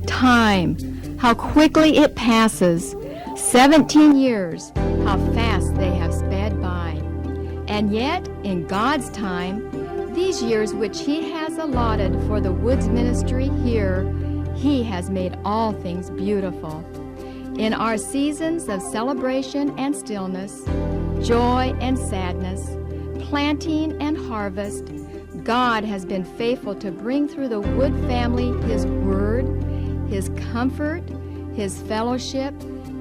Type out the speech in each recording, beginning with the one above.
Time, how quickly it passes. 17 years, how fast they have sped by. And yet, in God's time, these years which He has allotted for the Woods ministry here, He has made all things beautiful. In our seasons of celebration and stillness, joy and sadness, planting and harvest, God has been faithful to bring through the Wood family His Word, His comfort, His fellowship,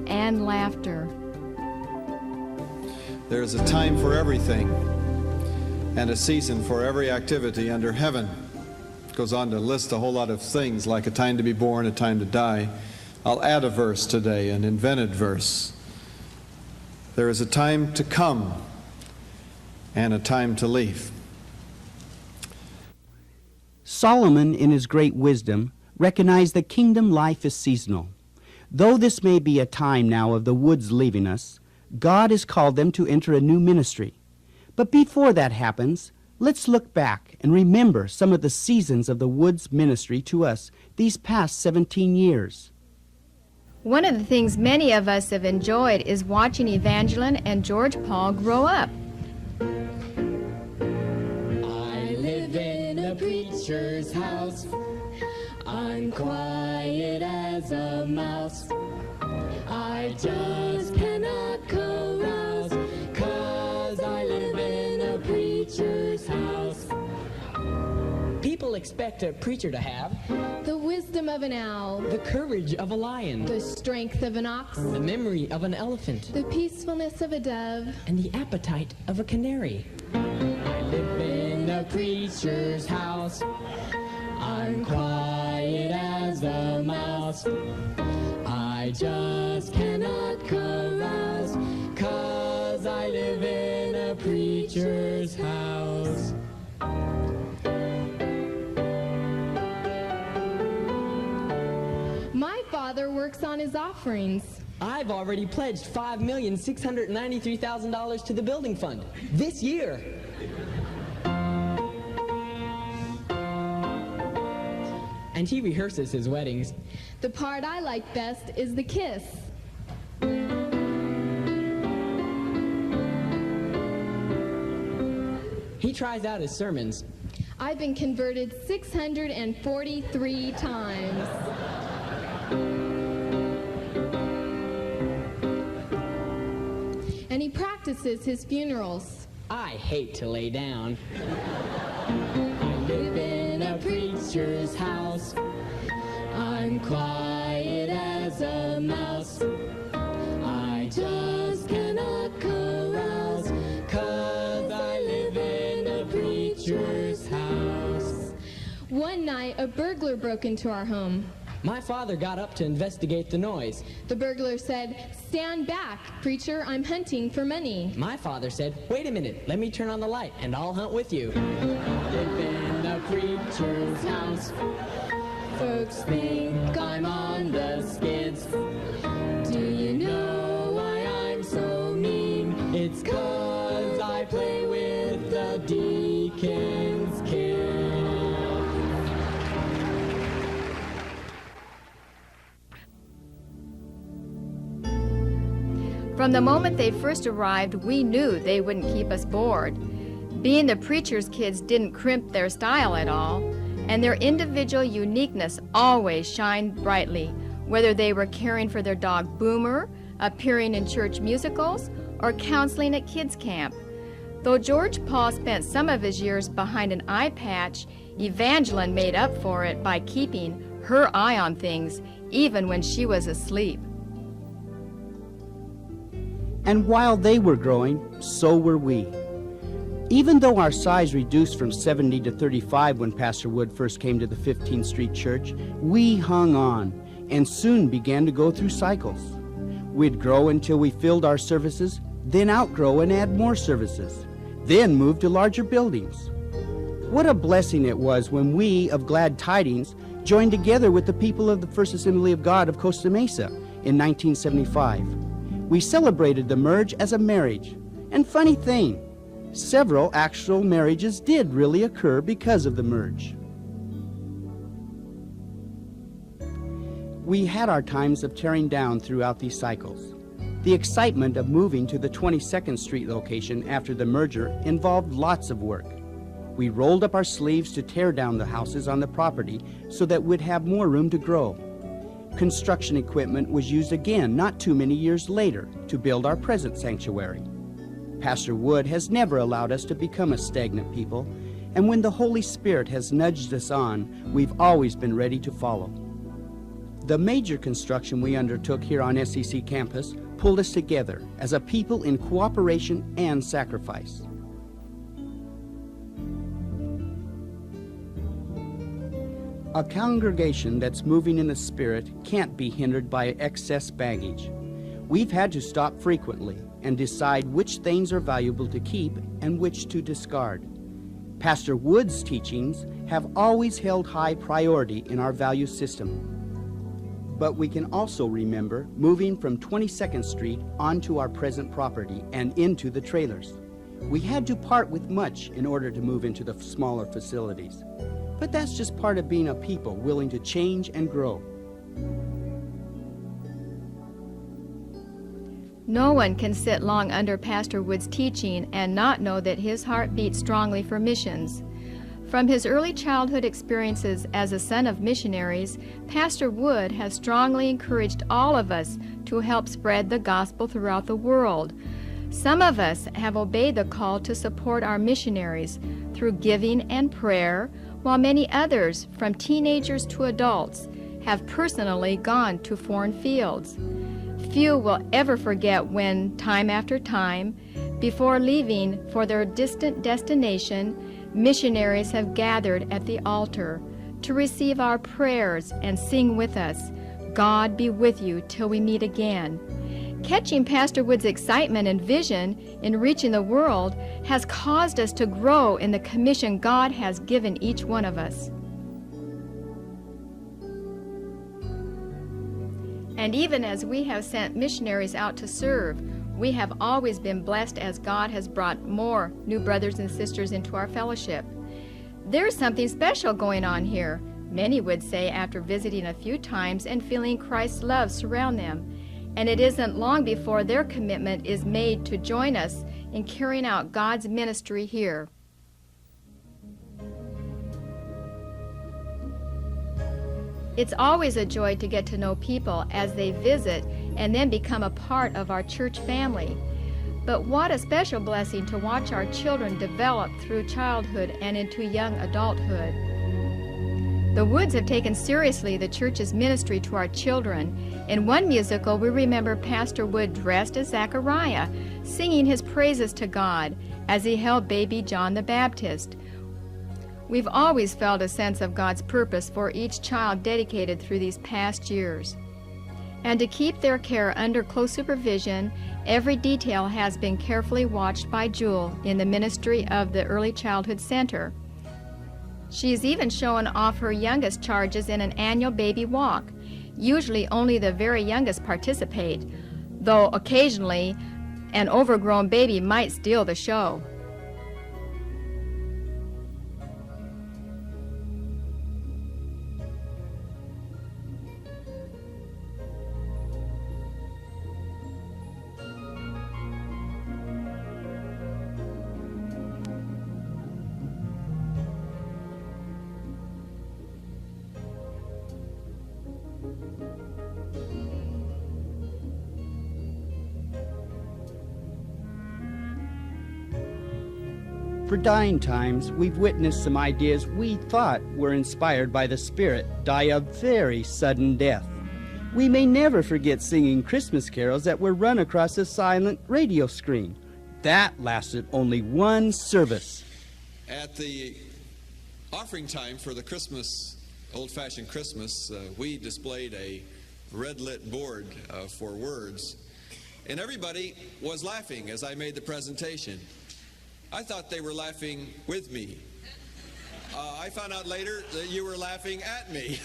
and laughter. There is a time for everything and a season for every activity under heaven. It goes on to list a whole lot of things, like a time to be born, a time to die. I'll add a verse today, an invented verse. There is a time to come and a time to leave. Solomon, in his great wisdom, recognized that kingdom life is seasonal. Though this may be a time now of the Woods leaving us, God has called them to enter a new ministry. But before that happens, let's look back and remember some of the seasons of the Woods ministry to us these past 17 years. One of the things many of us have enjoyed is watching Evangeline and George Paul grow up. I live in a preacher's house. I'm quiet as a mouse. I just cannot carouse, 'cause I live in a preacher's house. People expect a preacher to have the wisdom of an owl, the courage of a lion, the strength of an ox, the memory of an elephant, the peacefulness of a dove, and the appetite of a canary. I live in a preacher's house. I'm quiet as a mouse. I just cannot carouse, 'cause I live in a preacher's house. My father works on his offerings. I've already pledged $5,693,000 to the building fund this year. And he rehearses his weddings. The part I like best is the kiss. He tries out his sermons. I've been converted 643 times. And he practices his funerals. I hate to lay down. I live in a preacher's house. I'm quiet as a mouse. I just cannot carouse, 'cause I live in a preacher's house. One night, a burglar broke into our home. My father got up to investigate the noise. The burglar said, "Stand back, preacher, I'm hunting for money." My father said, "Wait a minute, let me turn on the light and I'll hunt with you." Live in a preacher's house. Folks think I'm on the skids. Do you know why I'm so mean? It's 'cause I play with the deacon's kids. From the moment they first arrived, we knew they wouldn't keep us bored. Being the preacher's kids didn't crimp their style at all, and their individual uniqueness always shined brightly, whether they were caring for their dog Boomer, appearing in church musicals, or counseling at kids' camp. Though George Paul spent some of his years behind an eye patch, Evangeline made up for it by keeping her eye on things, even when she was asleep. And while they were growing, so were we. Even though our size reduced from 70 to 35 when Pastor Wood first came to the 15th Street Church, we hung on and soon began to go through cycles. We'd grow until we filled our services, then outgrow and add more services, then move to larger buildings. What a blessing it was when we of Glad Tidings joined together with the people of the First Assembly of God of Costa Mesa in 1975. We celebrated the merge as a marriage. And funny thing, several actual marriages did really occur because of the merge. We had our times of tearing down throughout these cycles. The excitement of moving to the 22nd Street location after the merger involved lots of work. We rolled up our sleeves to tear down the houses on the property so that we'd have more room to grow. Construction equipment was used again not too many years later to build our present sanctuary. Pastor Wood has never allowed us to become a stagnant people, and when the Holy Spirit has nudged us on, we've always been ready to follow. The major construction we undertook here on SCC campus pulled us together as a people in cooperation and sacrifice. A congregation that's moving in the Spirit can't be hindered by excess baggage. We've had to stop frequently and decide which things are valuable to keep and which to discard. Pastor Wood's teachings have always held high priority in our value system. But we can also remember moving from 22nd Street onto our present property and into the trailers. We had to part with much in order to move into the smaller facilities. But that's just part of being a people willing to change and grow. No one can sit long under Pastor Wood's teaching and not know that his heart beats strongly for missions. From his early childhood experiences as a son of missionaries, Pastor Wood has strongly encouraged all of us to help spread the gospel throughout the world. Some of us have obeyed the call to support our missionaries through giving and prayer, while many others, from teenagers to adults, have personally gone to foreign fields. Few will ever forget when, time after time, before leaving for their distant destination, missionaries have gathered at the altar to receive our prayers and sing with us, "God be with you till we meet again." Catching Pastor Wood's excitement and vision in reaching the world has caused us to grow in the commission God has given each one of us. And even as we have sent missionaries out to serve, we have always been blessed as God has brought more new brothers and sisters into our fellowship. There's something special going on here, many would say after visiting a few times and feeling Christ's love surround them. And it isn't long before their commitment is made to join us in carrying out God's ministry here. It's always a joy to get to know people as they visit and then become a part of our church family. But what a special blessing to watch our children develop through childhood and into young adulthood. The Woods have taken seriously the church's ministry to our children. In one musical, we remember Pastor Wood dressed as Zechariah, singing his praises to God as he held baby John the Baptist. We've always felt a sense of God's purpose for each child dedicated through these past years. And to keep their care under close supervision, every detail has been carefully watched by Jewel in the ministry of the Early Childhood Center. She's even shown off her youngest charges in an annual baby walk. Usually only the very youngest participate, though occasionally an overgrown baby might steal the show. For dying times, we've witnessed some ideas we thought were inspired by the Spirit die a very sudden death. We may never forget singing Christmas carols that were run across a silent radio screen. That lasted only one service. At the offering time for the Christmas, old-fashioned Christmas, we displayed a red-lit board for words, and everybody was laughing as I made the presentation. I thought they were laughing with me. I found out later that you were laughing at me.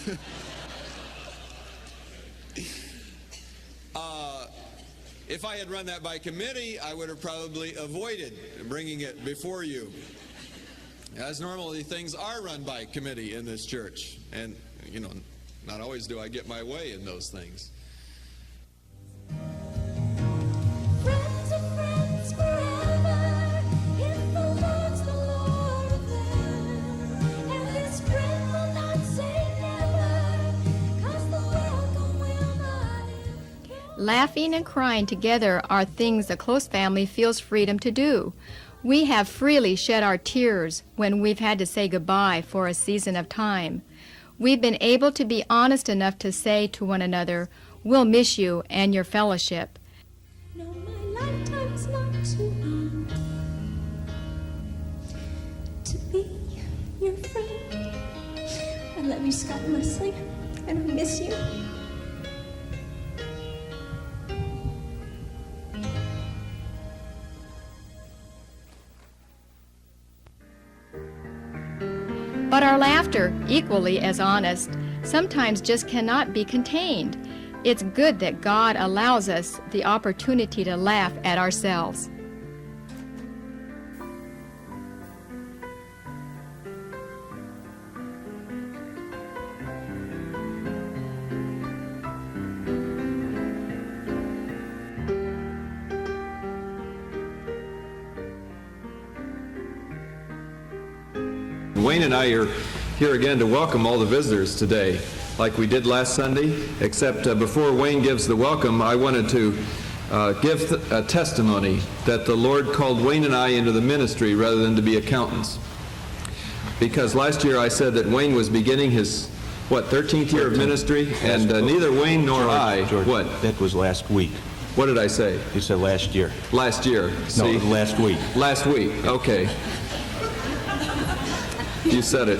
If I had run that by committee, I would have probably avoided bringing it before you. As normally things are run by committee in this church, and you know, not always do I get my way in those things. Friends are friends forever, if the Lord's the Lord of them. And this friend will not say never, 'cause the welcome will not end. Laughing and crying together are things a close family feels freedom to do. We have freely shed our tears when we've had to say goodbye for a season of time. We've been able to be honest enough to say to one another, we'll miss you and your fellowship. No, my lifetime's not too long to be your friend. I love you, Scott and Leslie, and I miss you. But our laughter, equally as honest, sometimes just cannot be contained. It's good that God allows us the opportunity to laugh at ourselves. Wayne and I are here again to welcome all the visitors today, like we did last Sunday, except before Wayne gives the welcome, I wanted to give a testimony that the Lord called Wayne and I into the ministry rather than to be accountants. Because last year I said that Wayne was beginning his, 13th year of ministry, and neither Wayne nor George, what? That was last week. What did I say? You said last year. Last year. See? No, last week. Last week, okay. You said it.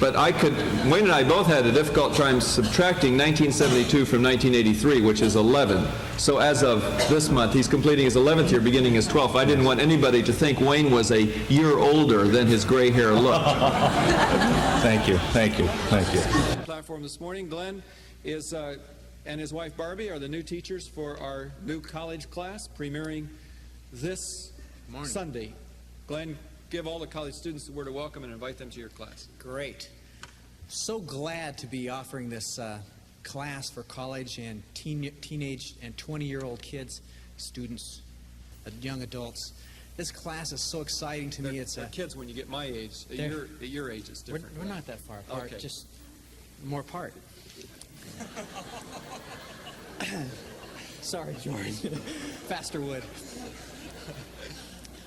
But Wayne and I both had a difficult time subtracting 1972 from 1983, which is 11. So as of this month, he's completing his 11th year, beginning his 12th. I didn't want anybody to think Wayne was a year older than his gray hair looked. Thank you, thank you, thank you. Platform this morning, Glenn is and his wife Barbie are the new teachers for our new college class, premiering this Sunday. Glenn, give all the college students the word of welcome and invite them to your class. Great. So glad to be offering this class for college and teenage and 20-year-old kids, students, young adults. This class is so exciting to me. It's they're kids when you get my age. At your age, it's different. We're not that far apart, Okay. just more apart. Sorry, George. Faster wood.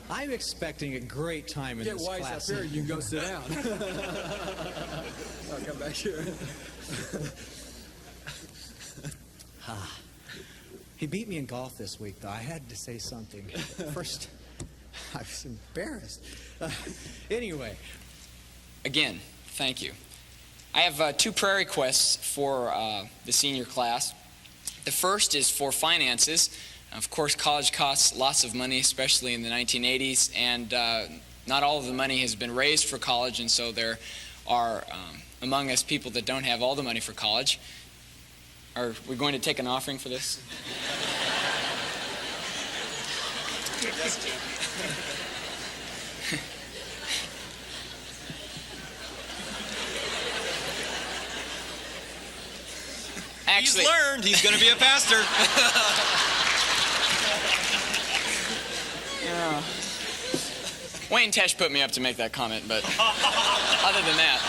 I'm expecting a great time in Get this wise class. up here, you can go sit down. I'll come back here. He beat me in golf this week, though. I had to say something. First, I was embarrassed. Anyway. Again, thank you. I have two prayer requests for the senior class. The first is for finances. Of course, college costs lots of money, especially in the 1980s, and not all of the money has been raised for college, and so there are among us people that don't have all the money for college. Are we going to take an offering for this? Yes, Jim. Actually, he's learned he's going to be a pastor. Yeah. Wayne Tesh put me up to make that comment, but other than that.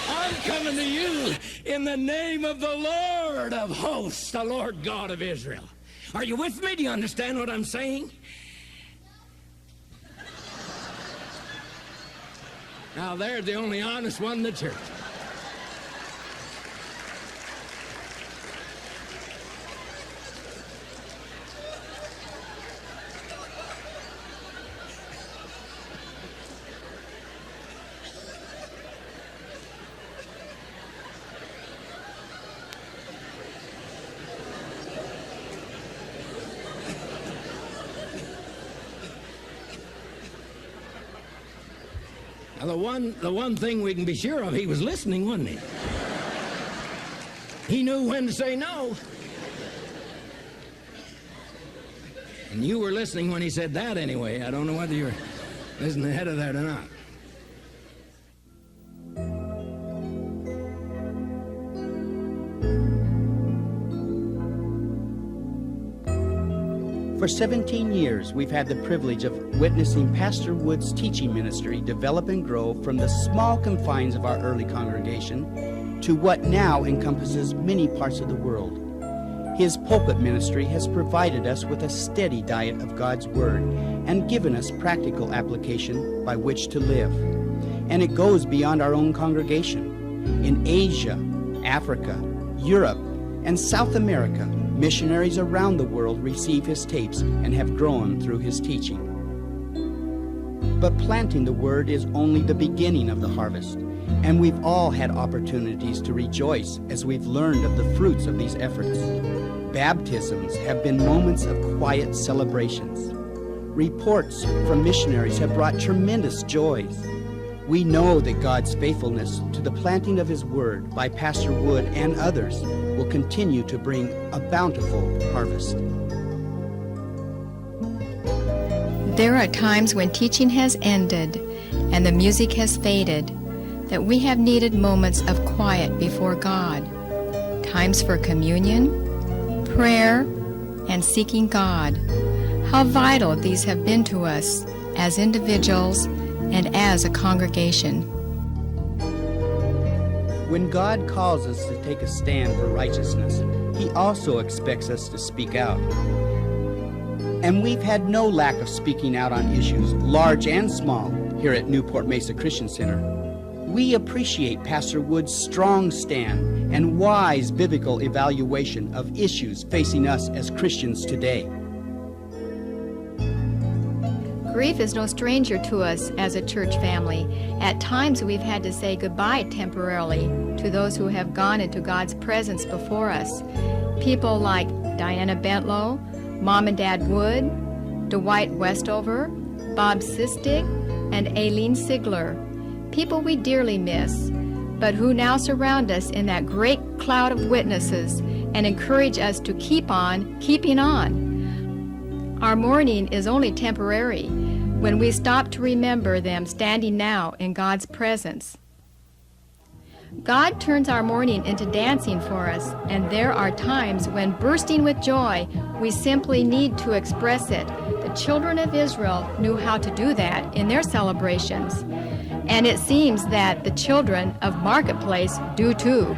I'm coming to you in the name of the Lord of hosts, the Lord God of Israel. Are you with me? Do you understand what I'm saying? Now, there's the only honest one in the church. Well, the one thing we can be sure of, he was listening, wasn't he? He knew when to say no. And you were listening when he said that anyway. I don't know whether you're listening ahead of that or not. For 17 years, we've had the privilege of witnessing Pastor Wood's teaching ministry develop and grow from the small confines of our early congregation to what now encompasses many parts of the world. His pulpit ministry has provided us with a steady diet of God's Word and given us practical application by which to live. And it goes beyond our own congregation. In Asia, Africa, Europe, and South America, missionaries around the world receive his tapes and have grown through his teaching. But planting the Word is only the beginning of the harvest, and we've all had opportunities to rejoice as we've learned of the fruits of these efforts. Baptisms have been moments of quiet celebrations. Reports from missionaries have brought tremendous joys. We know that God's faithfulness to the planting of His Word by Pastor Wood and others will continue to bring a bountiful harvest. There are times when teaching has ended and the music has faded that we have needed moments of quiet before God, times for communion, prayer, and seeking God. How vital these have been to us as individuals and as a congregation. When God calls us to take a stand for righteousness, He also expects us to speak out. And we've had no lack of speaking out on issues, large and small, here at Newport Mesa Christian Center. We appreciate Pastor Wood's strong stand and wise biblical evaluation of issues facing us as Christians today. Grief is no stranger to us as a church family. At times we've had to say goodbye temporarily to those who have gone into God's presence before us. People like Diana Bentlow, Mom and Dad Wood, Dwight Westover, Bob Sistig, and Aileen Sigler. People we dearly miss, but who now surround us in that great cloud of witnesses and encourage us to keep on keeping on. Our mourning is only temporary when we stop to remember them standing now in God's presence. God turns our mourning into dancing for us, and there are times when, bursting with joy, we simply need to express it. The children of Israel knew how to do that in their celebrations, and it seems that the children of Marketplace do too.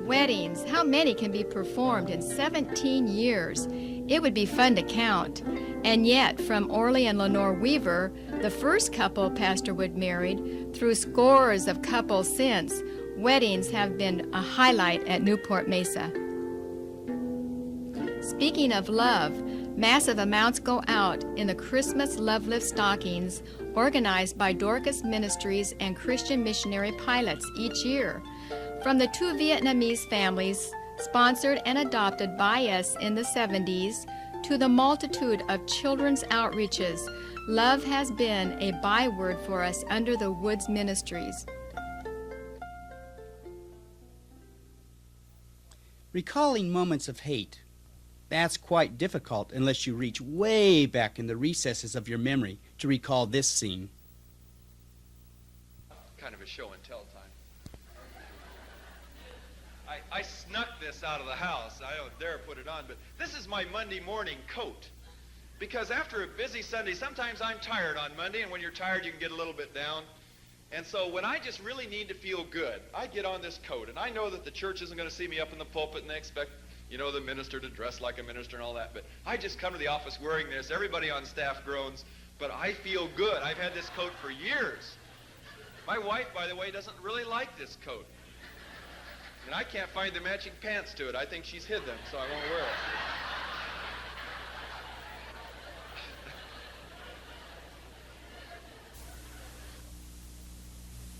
Weddings, how many can be performed in 17 years? It would be fun to count. And yet, from Orly and Lenore Weaver, the first couple Pastor Wood married, through scores of couples since, weddings have been a highlight at Newport Mesa. Speaking of love, massive amounts go out in the Christmas Love Lift stockings organized by Dorcas Ministries and Christian Missionary Pilots each year. From the two Vietnamese families, sponsored and adopted by us in the 70s, to the multitude of children's outreaches, love has been a byword for us under the Woods Ministries. Recalling moments of hate, that's quite difficult unless you reach way back in the recesses of your memory to recall this scene. Kind of a show and tell time. I snuck this out of the house. I don't dare put it on, but this is my Monday morning coat. Because after a busy Sunday, sometimes I'm tired on Monday, and when you're tired, you can get a little bit down. And so when I just really need to feel good, I get on this coat. And I know that the church isn't going to see me up in the pulpit, and they expect, you know, the minister to dress like a minister and all that. But I just come to the office wearing this. Everybody on staff groans, but I feel good. I've had this coat for years. My wife, by the way, doesn't really like this coat. And I can't find the matching pants to it. I think she's hid them, so I won't wear it.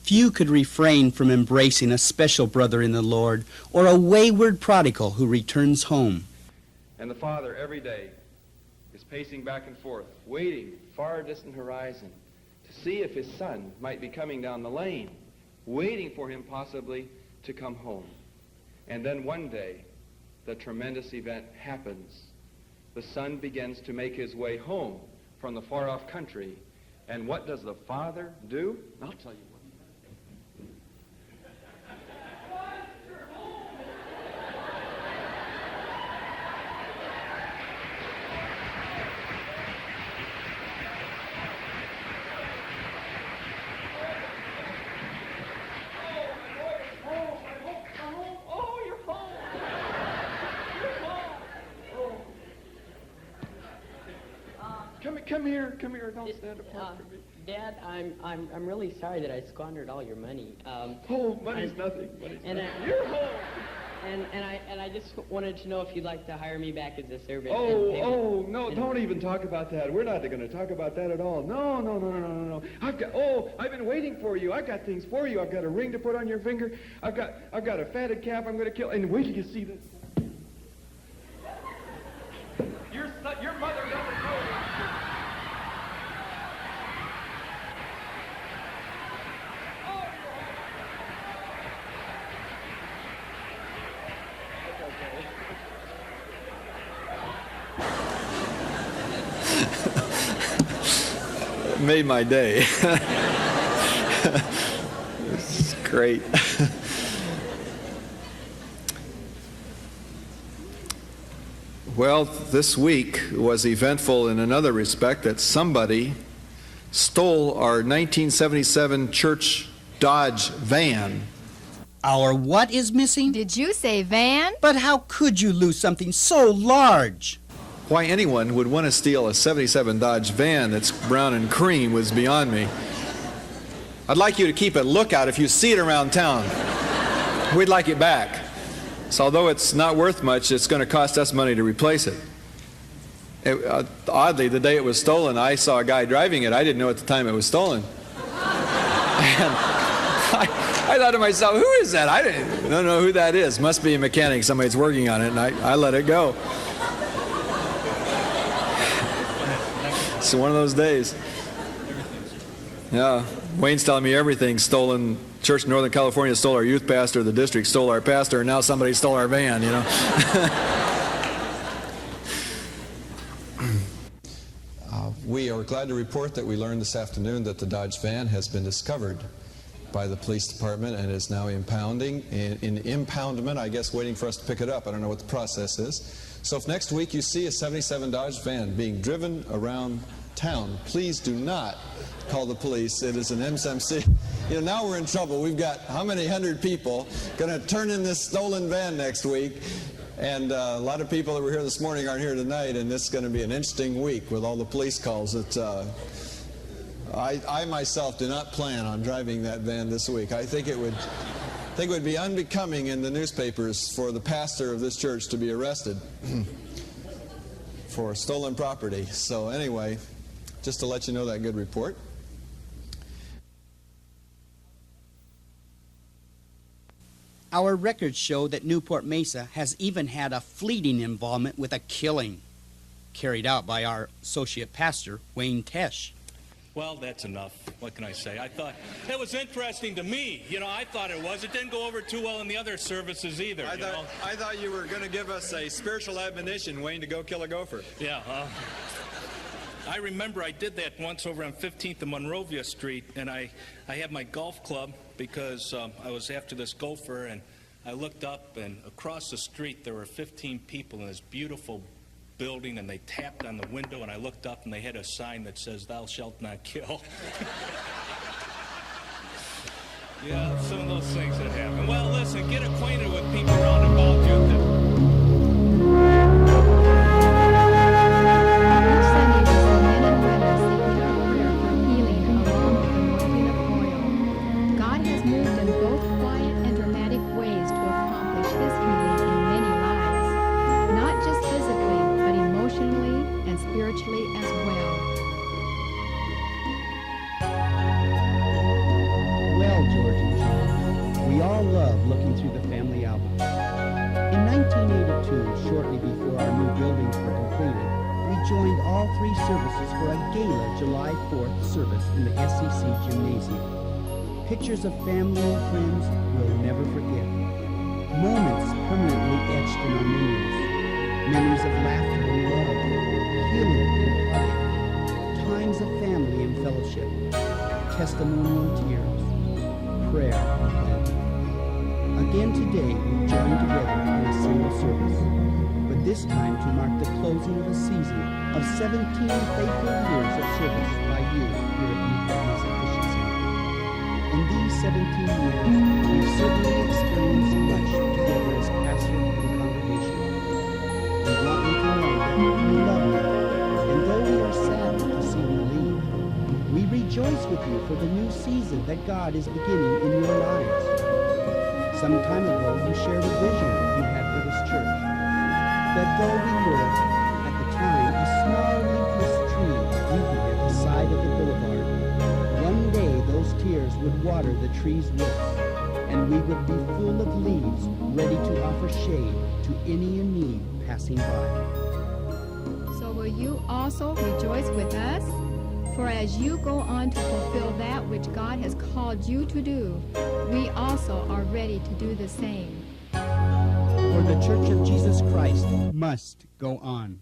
Few could refrain from embracing a special brother in the Lord or a wayward prodigal who returns home. And the father every day is pacing back and forth, waiting far distant horizon to see if his son might be coming down the lane, waiting for him possibly to come home. And then one day, the tremendous event happens. The son begins to make his way home from the far-off country. And what does the father do? I'll tell you what. Come here, don't stand apart from me. Dad, I'm really sorry that I squandered all your money. Money's nothing. You're home. And I just wanted to know if you'd like to hire me back as a servant. No, don't even talk about that. We're not going to talk about that at all. No. I've been waiting for you. I've got things for you. I've got a ring to put on your finger. I've got a fatted calf I'm going to kill. And wait till you see this. Your mother doesn't know. Made my day. This is great. Well, this week was eventful in another respect, that somebody stole our 1977 church Dodge van. Our what is missing? Did you say van? But how could you lose something so large? Why anyone would want to steal a 77 Dodge van that's brown and cream was beyond me. I'd like you to keep a lookout if you see it around town. We'd like it back. So although it's not worth much, it's going to cost us money to replace it. Oddly, the day it was stolen, I saw a guy driving it. I didn't know at the time it was stolen. And I thought to myself, who is that? I don't know who that is. Must be a mechanic. Somebody's working on it, and I let it go. It's one of those days. Yeah, Wayne's telling me everything's stolen. Church in Northern California stole our youth pastor, the district stole our pastor, and now somebody stole our van, you know. We are glad to report that we learned this afternoon that the Dodge van has been discovered by the police department and is now impounding. In impoundment, I guess, waiting for us to pick it up. I don't know what the process is. So if next week you see a 77 Dodge van being driven around town, please do not call the police. It is an MSMC. You know, now we're in trouble. We've got how many hundred people going to turn in this stolen van next week? And a lot of people that were here this morning aren't here tonight, and this is going to be an interesting week with all the police calls. I myself do not plan on driving that van this week. I think it would be unbecoming in the newspapers for the pastor of this church to be arrested for stolen property. So anyway, just to let you know that good report. Our records show that Newport Mesa has even had a fleeting involvement with a killing carried out by our associate pastor, Wayne Tesh. Well, that's enough. What can I say? I thought it was interesting to me. You know, I thought it was. It didn't go over too well in the other services either. I thought you were going to give us a spiritual admonition, Wayne, to go kill a gopher. Yeah. I remember I did that once over on 15th and Monrovia Street, and I had my golf club because I was after this gopher, and I looked up, and across the street there were 15 people in this beautiful building, and they tapped on the window, and I looked up, and they had a sign that says, "Thou shalt not kill." Yeah, some of those things that happen. Well, listen, get acquainted with people around about you. Each Sunday we see men and women seeking our prayer for healing along with the anointing of oil. God has moved in both quiet and dramatic ways to accomplish His healing in many lives, not just physically, but emotionally and spiritually as well. Well, George, 1982, shortly before our new buildings were completed, we joined all three services for a gala July 4th service in the SEC Gymnasium. Pictures of family and friends we'll never forget. Moments permanently etched in our memories. Memories of laughter and love, healing and heartache, times of family and fellowship, testimony and tears, prayer and hope. Again today we join together in a single service, but this time to mark the closing of a season of 17 faithful years of service by you here at Newport Mesa Christian Center. In these 17 years, we've certainly experienced much together as pastor and congregation. We want you to know that we love you, and though we are saddened to see you leave, we rejoice with you for the new season that God is beginning in your lives. Some time ago, you shared a vision you had for this church, that though we were, at the time, a small leafless tree weeping at the side of the boulevard, one day those tears would water the tree's roots, and we would be full of leaves, ready to offer shade to any in need passing by. So will you also rejoice with us? For as you go on to fulfill that which God has called you to do, we also are ready to do the same. For the Church of Jesus Christ must go on.